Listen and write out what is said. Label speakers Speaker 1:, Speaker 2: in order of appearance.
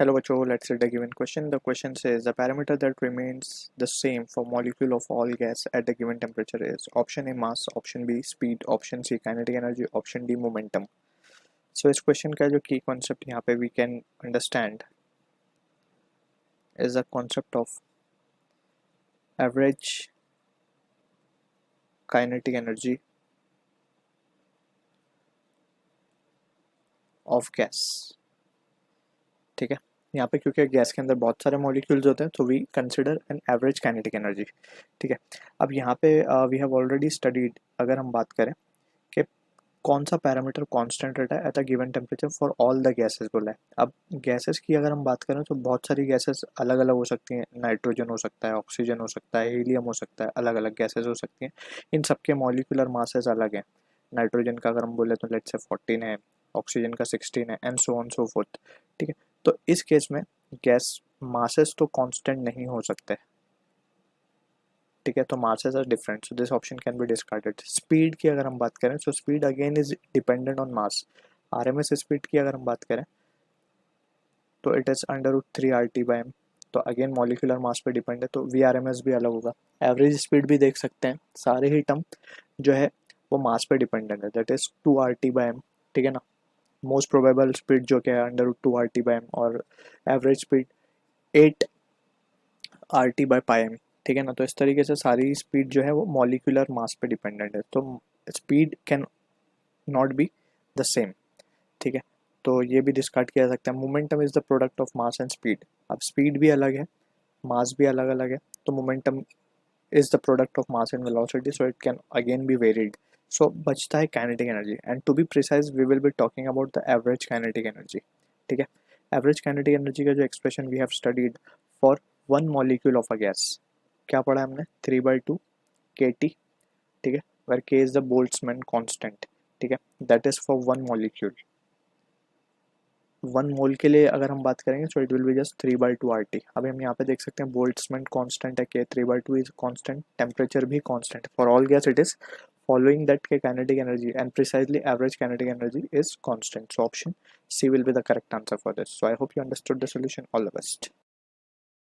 Speaker 1: Hello बच्चों, let's read the given question. The question says the parameter that remains the same for molecule of all gas at the given temperature is option A mass, option B speed, option C kinetic energy, option D momentum. So इस question का जो key concept यहाँ पे we can understand is the concept of average kinetic energy of gas. ठीक है, यहाँ पे क्योंकि गैस के अंदर बहुत सारे मॉलिक्यूल्स होते हैं तो we consider an average kinetic energy. ठीक है, अब यहाँ पे वी हैव ऑलरेडी स्टडीड, अगर हम बात करें कि कौन सा पैरामीटर कांस्टेंट रहता है at a given temperature for all the gases बोला है. अब गैसेस की अगर हम बात करें तो बहुत सारी गैसेस अलग अलग हो सकती हैं. नाइट्रोजन हो सकता है, ऑक्सीजन हो सकता है, हीलियम हो सकता है, अलग अलग गैसेस हो सकती हैं. इन सबके मॉलिक्यूलर मासेस अलग हैं. नाइट्रोजन का अगर हम बोले तो लेट्स से 14 है, ऑक्सीजन का 16 है, and so on so fourth. ठीक है, तो इस केस में गैस मासेस तो कांस्टेंट नहीं हो सकते. ठीक है, तो masses are different, so this option can be discarded. Speed की अगर हम बात करें तो speed again is dependent on mass. RMS speed की अगर हम बात करें तो इट इज √3 RT/m. तो अगेन मॉलिक्यूलर मास पे डिपेंड है, तो VRMS भी अलग होगा. एवरेज स्पीड भी देख सकते हैं. सारे ही टर्म जो है वो मास पे डिपेंडेंट है, दैट इज 2 RT/m. ठीक है ना. मोस्ट प्रोबेबल स्पीड जो कि है √2 RT/m और एवरेज स्पीड 8 RT/m. ठीक है ना. तो इस तरीके से सारी स्पीड जो है वो मॉलिक्यूलर मास पे डिपेंडेंट है, तो speed can not be the same. ठीक है, तो ये भी डिस्कार्ड किया जा सकता है. Momentum is the product of mass and speed. अब स्पीड भी अलग है, मास भी अलग अलग है, तो momentum is the product of mass and velocity, so it can again be varied. So बचता है kinetic energy, and to be precise we will be talking about the average kinetic energy. ठीक है, average kinetic energy का जो expression we have studied for one molecule of a gas, क्या पढ़ा हमने? 3/2 kT. ठीक है, where k is the Boltzmann constant. ठीक है, that is for one molecule. 1 mole के लिए अगर हम बात करेंगे so it will be just 3/2 RT. अभी हम यहाँ पे देख सकते हैं बोल्ट्जमैन कांस्टेंट है के 3/2 इज कांस्टेंट. टेम्परेचर भी constant for all gas. It is following that के kinetic energy and precisely average kinetic energy is constant. So option C will be the correct answer for this. So I hope you understood the solution. All the best.